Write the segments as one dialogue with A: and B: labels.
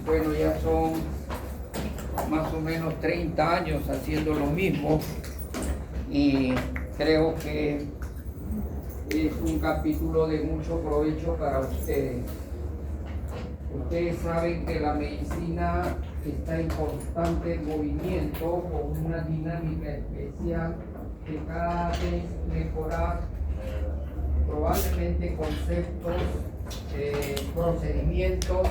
A: Bueno, ya son más o menos 30 años haciendo lo mismo y creo que es un capítulo de mucho provecho para ustedes. Ustedes saben que la medicina está en constante movimiento, con una dinámica especial de cada vez mejorar probablemente conceptos, procedimientos,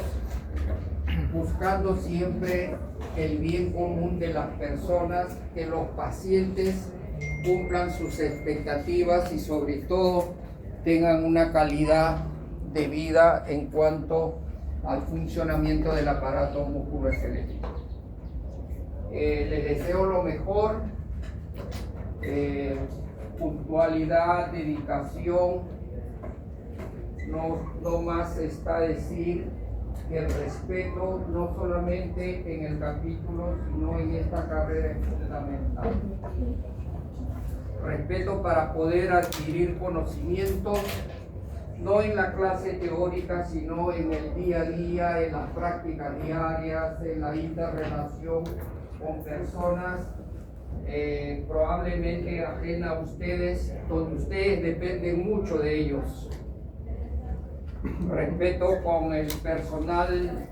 A: buscando siempre el bien común de las personas, que los pacientes cumplan sus expectativas y sobre todo tengan una calidad de vida en cuanto al funcionamiento del aparato musculoesquelético. Les deseo lo mejor, puntualidad, dedicación. No más está decir que el respeto no solamente en el capítulo, sino en esta carrera es fundamental. Respeto para poder adquirir conocimientos, no en la clase teórica, sino en el día a día, en las prácticas diarias, en la interrelación con personas probablemente ajena a ustedes, donde ustedes dependen mucho de ellos. Respeto con el personal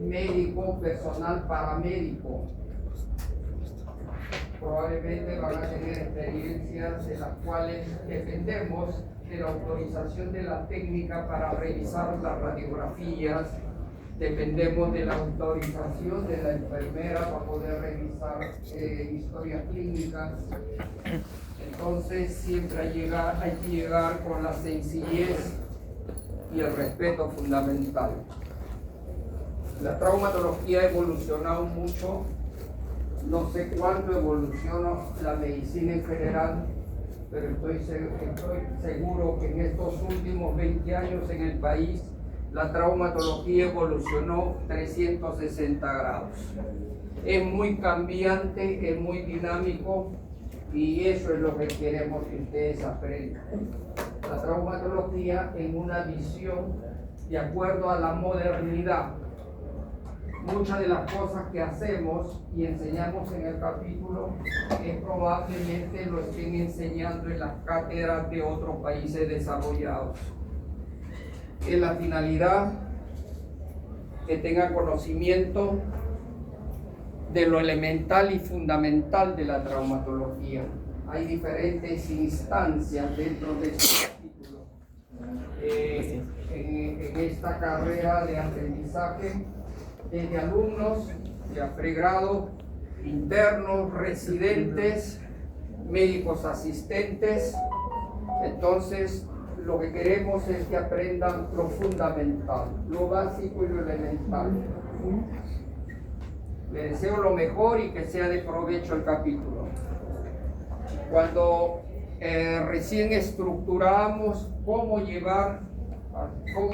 A: médico, personal paramédico. Probablemente van a tener experiencias en las cuales dependemos de la autorización de la técnica para revisar las radiografías, dependemos de la autorización de la enfermera para poder revisar historias clínicas. Entonces siempre hay que llegar con la sencillez y el respeto fundamental. La traumatología ha evolucionado mucho. No sé cuánto evolucionó la medicina en general, pero estoy seguro que en estos últimos 20 años en el país la traumatología evolucionó 360 grados. Es muy cambiante, es muy dinámico y eso es lo que queremos que ustedes aprendan. La traumatología en una visión de acuerdo a la modernidad. Muchas de las cosas que hacemos y enseñamos en el capítulo probablemente lo estén enseñando en las cátedras de otros países desarrollados. Es la finalidad que tengan conocimiento de lo elemental y fundamental de la traumatología. Hay diferentes instancias dentro de este capítulo. En esta carrera de aprendizaje, desde alumnos de pregrado, internos, residentes, médicos asistentes. Entonces, lo que queremos es que aprendan lo fundamental, lo básico y lo elemental. Les deseo lo mejor y que sea de provecho el capítulo. Cuando recién estructuramos cómo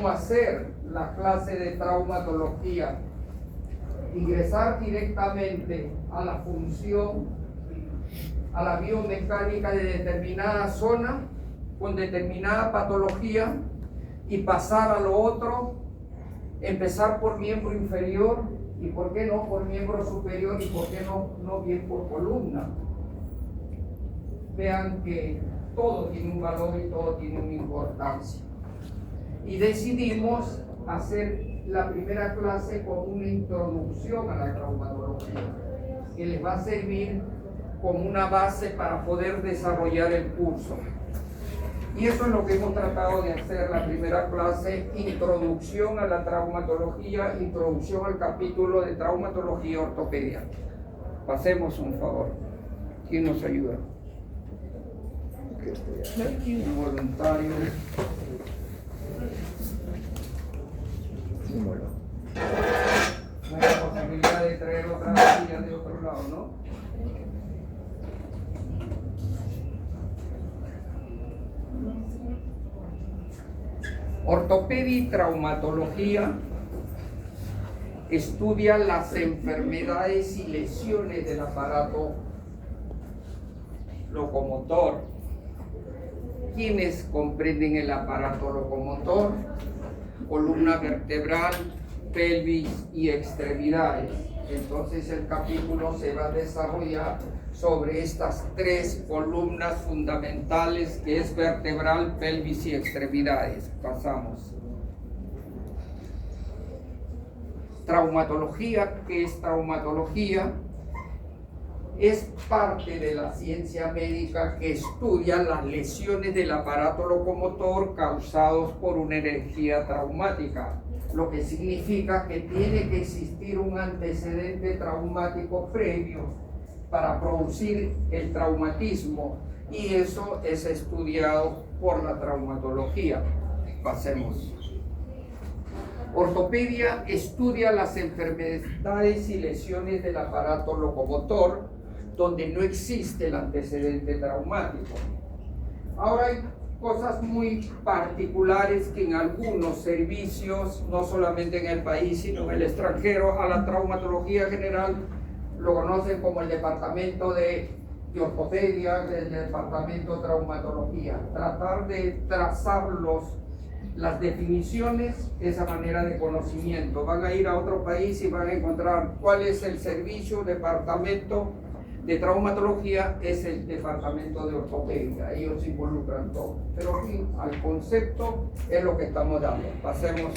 A: hacer la clase de traumatología, ingresar directamente a la función, a la biomecánica de determinada zona, con determinada patología, y pasar a lo otro, empezar por miembro inferior, y por qué no por miembro superior, y por qué no bien por columna. Vean que todo tiene un valor y todo tiene una importancia. Y decidimos hacer la primera clase con una introducción a la traumatología, que les va a servir como una base para poder desarrollar el curso. Y eso es lo que hemos tratado de hacer la primera clase: introducción a la traumatología, introducción al capítulo de traumatología ortopedia. Pasemos un favor. ¿Quién nos ayuda? Un voluntario. No hay posibilidad de traer otra silla de otro lado, ¿no? Ortopedia y traumatología estudia las enfermedades y lesiones del aparato locomotor quienes comprenden el aparato locomotor, columna vertebral, pelvis y extremidades. Entonces el capítulo se va a desarrollar sobre estas tres columnas fundamentales, que es vertebral, pelvis y extremidades. Pasamos. Traumatología. ¿Qué es traumatología? Es parte de la ciencia médica que estudia las lesiones del aparato locomotor causados por una energía traumática, lo que significa que tiene que existir un antecedente traumático previo para producir el traumatismo, y eso es estudiado por la traumatología. Pasemos. Ortopedia estudia las enfermedades y lesiones del aparato locomotor donde no existe el antecedente traumático. Ahora hay cosas muy particulares que en algunos servicios, no solamente en el país sino en el extranjero, a la traumatología general lo conocen como el departamento de ortopedia, el departamento de traumatología. Tratar de trazar las definiciones, esa manera de conocimiento. Van a ir a otro país y van a encontrar cuál es el servicio, departamento de traumatología, es el departamento de ortopedia. Ellos se involucran todo. Pero aquí, al concepto, es lo que estamos dando. Pasemos.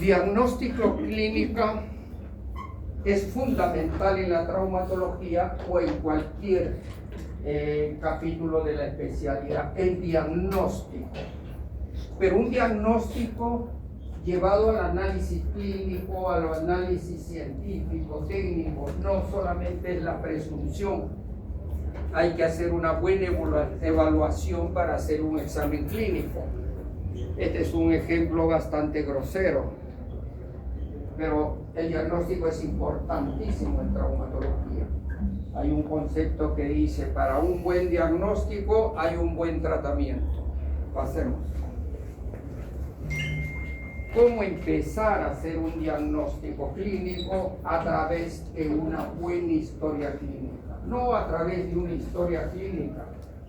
A: Diagnóstico clínica es fundamental en la traumatología o en cualquier capítulo de la especialidad, el diagnóstico. Pero un diagnóstico llevado al análisis clínico, al análisis científico, técnico, no solamente es la presunción. Hay que hacer una buena evaluación para hacer un examen clínico. Este es un ejemplo bastante grosero, pero el diagnóstico es importantísimo en traumatología. Hay un concepto que dice, para un buen diagnóstico hay un buen tratamiento. Pasemos. ¿Cómo empezar a hacer un diagnóstico clínico? A través de una buena historia clínica. No a través de una historia clínica,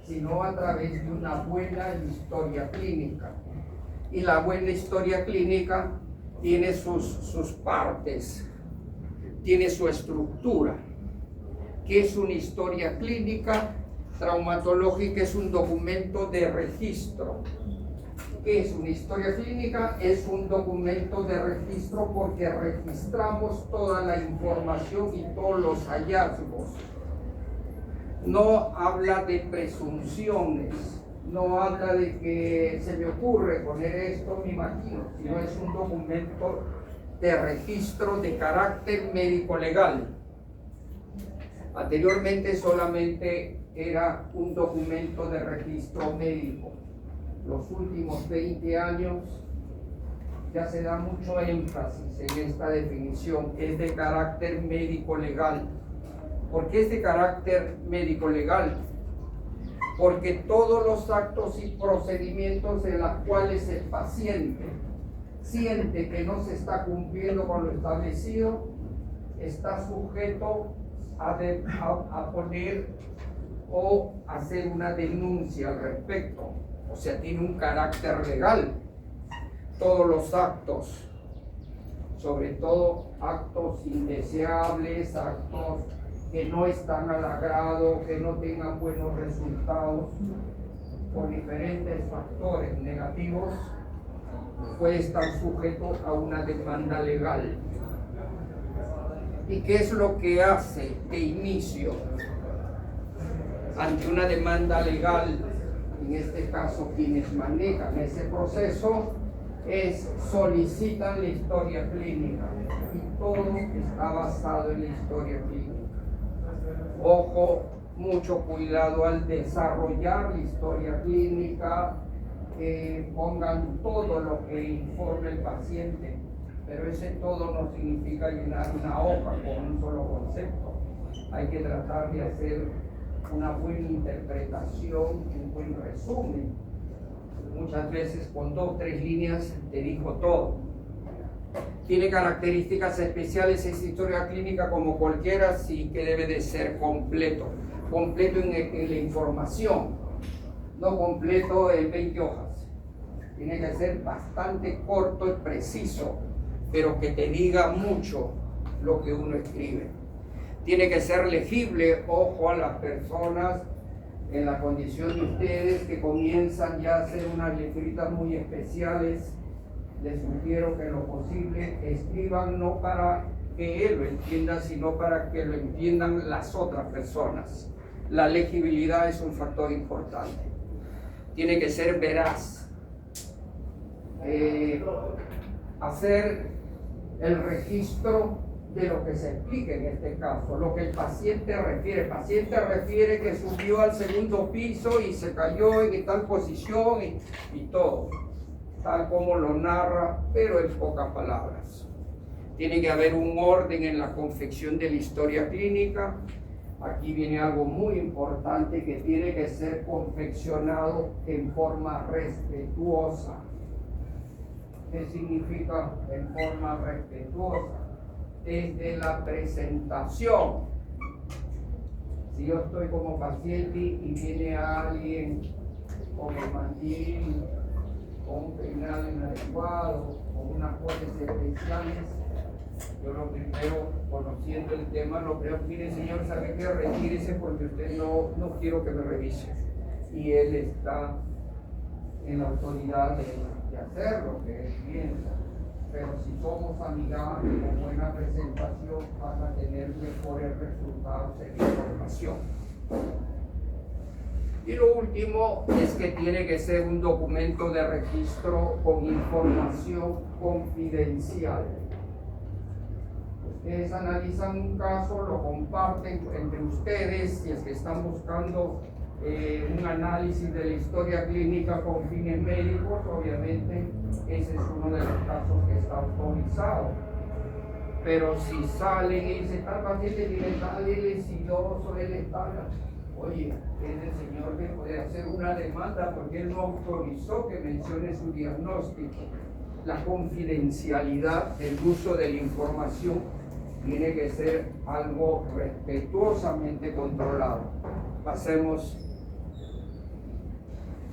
A: sino a través de una buena historia clínica. Y la buena historia clínica tiene sus partes, tiene su estructura. ¿Qué es una historia clínica? Traumatológica es un documento de registro. ¿Qué es una historia clínica? Es un documento de registro porque registramos toda la información y todos los hallazgos. No habla de presunciones, no habla de que se me ocurre poner esto, me imagino, sino es un documento de registro de carácter médico-legal. Anteriormente solamente era un documento de registro médico. Los últimos 20 años ya se da mucho énfasis en esta definición, es de carácter médico-legal. ¿Por qué es de carácter médico-legal? Porque todos los actos y procedimientos en los cuales el paciente siente que no se está cumpliendo con lo establecido, está sujeto a poner o hacer una denuncia al respecto. O sea, tiene un carácter legal. Todos los actos, sobre todo actos indeseables, actos que no están al agrado, que no tengan buenos resultados, por diferentes factores negativos, puede estar sujeto a una demanda legal. ¿Y qué es lo que hace de inicio ante una demanda legal? En este caso, quienes manejan ese proceso solicitan la historia clínica, y todo está basado en la historia clínica. Ojo, mucho cuidado al desarrollar la historia clínica, que pongan todo lo que informe el paciente, pero ese todo no significa llenar una hoja con un solo concepto. Hay que tratar de hacer una buena interpretación, un buen resumen. Muchas veces con 2 o 3 líneas te dijo todo. Tiene características especiales esta historia clínica como cualquiera, sí que debe de ser completo. completo en la información, no completo en 20 hojas. Tiene que ser bastante corto y preciso, pero que te diga mucho lo que uno escribe. Tiene que ser legible, ojo a las personas en la condición de ustedes que comienzan ya a hacer unas letritas muy especiales. Les sugiero que en lo posible escriban no para que él lo entienda, sino para que lo entiendan las otras personas. La legibilidad es un factor importante. Tiene que ser veraz. Hacer el registro de lo que se explique en este caso, lo que el paciente refiere. El paciente refiere que subió al segundo piso y se cayó en tal posición y todo, tal como lo narra, pero en pocas palabras. Tiene que haber un orden en la confección de la historia clínica. Aquí viene algo muy importante que tiene que ser confeccionado en forma respetuosa. ¿Qué significa en forma respetuosa? Desde la presentación. Si yo estoy como paciente y viene alguien con el mandil, con un peinado inadecuado, con unas prótesis especiales, yo lo primero, conociendo el tema, lo primero, mire señor, ¿sabe qué? Retírese porque usted no quiero que me revise. Y él está en la autoridad de hacer lo que él piensa. Pero si somos amigables, con buena presentación, van a tener mejores resultados en la información. Y lo último es que tiene que ser un documento de registro con información confidencial. Ustedes analizan un caso, lo comparten entre ustedes, si es que están buscando un análisis de la historia clínica con fines médicos, obviamente ese es uno de los casos que está autorizado. Pero si salen y dicen, tal paciente tiene tal, él es sidoso, él está, oye, es el señor que puede hacer una demanda porque él no autorizó que mencione su diagnóstico. La confidencialidad del uso de la información tiene que ser algo respetuosamente controlado. Pasemos.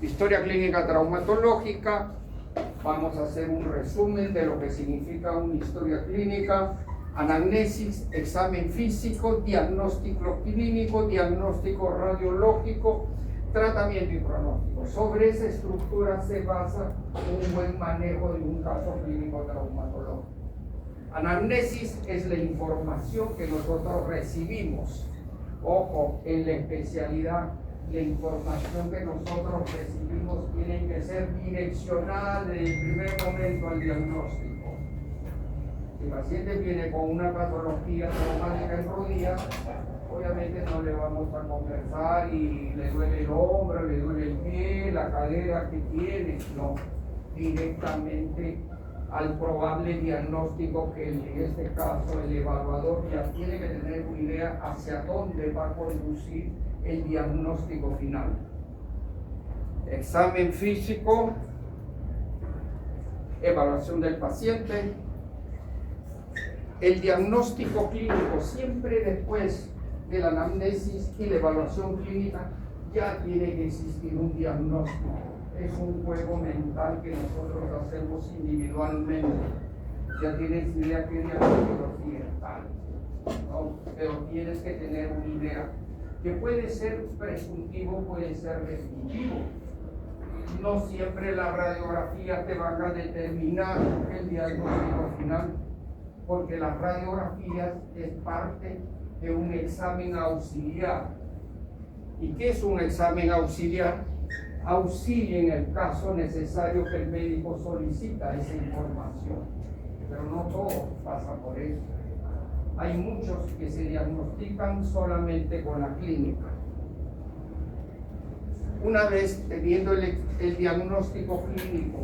A: Historia clínica traumatológica. Vamos a hacer un resumen de lo que significa una historia clínica. Anamnesis, examen físico, diagnóstico clínico, diagnóstico radiológico, tratamiento y pronóstico. Sobre esa estructura se basa un buen manejo de un caso clínico traumatológico. Anamnesis es la información que nosotros recibimos. Ojo, en la especialidad, la información que nosotros recibimos tiene que ser direccionada desde el primer momento al diagnóstico. Si el paciente viene con una patología traumática en rodillas, obviamente no le vamos a conversar y le duele el hombro, le duele el pie, la cadera que tiene, no, directamente al probable diagnóstico que en este caso el evaluador ya tiene que tener una idea hacia dónde va a conducir el diagnóstico final. Examen físico, evaluación del paciente, el diagnóstico clínico siempre después de la anamnesis y la evaluación clínica ya tiene que existir un diagnóstico. Es un juego mental que nosotros hacemos individualmente. Ya tienes idea qué diagnóstico tiene tal, ¿no? Pero tienes que tener una idea que puede ser presuntivo, puede ser definitivo. No siempre las radiografías te van a determinar el diagnóstico final, porque las radiografías es parte de un examen auxiliar. ¿Y qué es un examen auxiliar? Auxilia en el caso necesario que el médico solicita esa información, pero no todo pasa por eso. Hay muchos que se diagnostican solamente con la clínica. Una vez teniendo el diagnóstico clínico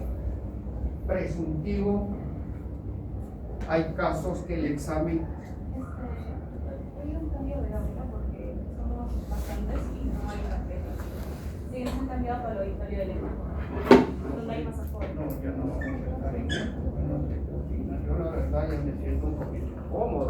A: presuntivo, hay casos que el examen...
B: Hay un cambio de gráfica porque somos bastantes y no hay una fecha. Sí, es un cambiado para la historia del equipo. Donde hay más apoyo.
A: No, yo no voy a estar en eso. Yo la verdad ya me siento un poquito cómodo.